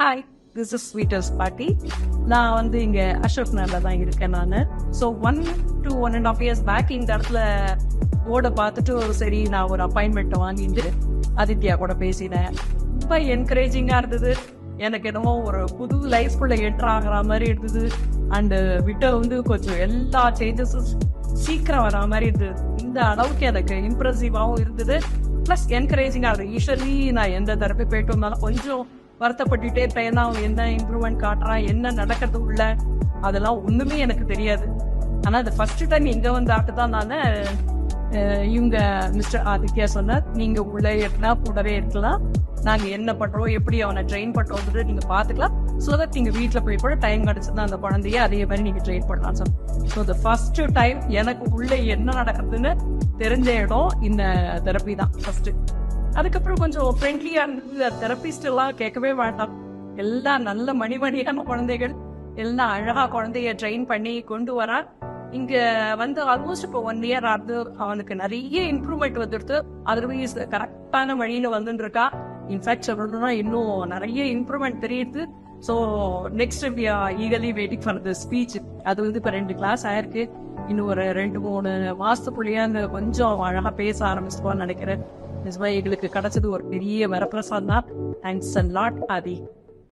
Hi, this is ஸ்வீட்டர்ஸ் பாட்டி. நான் வந்து இங்கே அசோக் நகரில் தான் இருக்கேன் நான். ஸோ 1 to 1.5 years பேக் இந்த இடத்துல போர்டை பார்த்துட்டு சரி நான் ஒரு அப்பாயின்மெண்ட்டை வாங்கிட்டு ஆதித்யா கூட பேசினேன். ரொம்ப என்கரேஜிங்காக இருந்தது. எனக்கு என்னமோ ஒரு புது லைஃப்குள்ளே என்ட்ரு ஆகிற மாதிரி இருந்தது. அண்டு விட்ட வந்து கொஞ்சம் எல்லா சேஞ்சஸும் சீக்கிரம் வர மாதிரி இருந்தது. இந்த அளவுக்கு எனக்கு இம்ப்ரெசிவாகவும் இருந்தது, ப்ளஸ் என்கரேஜிங்காக இருந்தது. யூஸ்வலி நான் எந்த தெரப்பி போயிட்டு வந்தாலும் கொஞ்சம் வருத்தப்பட்டுட்டே இருப்பேன். ஏன்னா என்ன இம்ப்ரூவ்மெண்ட் காட்டுறான், என்ன நடக்கிறது உள்ள, அதெல்லாம் ஒன்றுமே எனக்கு தெரியாது. ஆனால் அது ஃபர்ஸ்ட் டைம் இங்கே வந்து தான் நான் இவங்க மிஸ்டர் ஆதித்யா சொன்னார், நீங்கள் உள்ளே இருக்கலாம், கூடவே இருக்கலாம், நாங்கள் என்ன பண்ணுறோம், எப்படி அவனை ட்ரெயின் பண்ணுறோம் நீங்கள் பார்த்துக்கலாம். ஸோ தட் நீங்கள் வீட்டில் போய் கூட டைம் கிடச்சிருந்தா அந்த குழந்தைய அதே மாதிரி நீங்கள் ட்ரெயின் பண்ணலாம் sir. So the first time எனக்கு உள்ளே என்ன நடக்குதுன்னு தெரிஞ்ச இடம் இந்த தெரப்பி தான் ஃபர்ஸ்ட். அதுக்கப்புறம் கொஞ்சம் ஃப்ரெண்ட்லியாக இருந்தது. தெரப்பிஸ்ட் எல்லாம் கேட்கவே வேண்டாம், எல்லாம் நல்ல மணிமணியான குழந்தைகள், எல்லாம் அழகாக குழந்தைய ட்ரெயின் பண்ணி கொண்டு வரா. இங்கே வந்து ஆல்மோஸ்ட் இப்போ 1 year ஆகுது. அவனுக்கு நிறைய இம்ப்ரூவ்மெண்ட் வந்துடுது. அதர்வைஸ் கரெக்டான வழியில் வந்துட்டு இருக்கா. இன்ஃபேக்ட் சொல்லணும்னா இன்னும் நிறைய இம்ப்ரூவ்மெண்ட் தெரியுது. So next we are eagerly waiting for the speech. அது வந்து இப்போ 2 கிளாஸ் ஆயிருக்கு. இன்னும் ஒரு 2-3 மாசத்துக்குள்ளேயே அந்த கொஞ்சம் அழகாக பேச ஆரம்பிச்சுவான்னு நினைக்கிறேன். எங்களுக்கு கிடைச்சது ஒரு பெரிய வரப்பிரசாதம் தான். Thanks a lot Aadhi.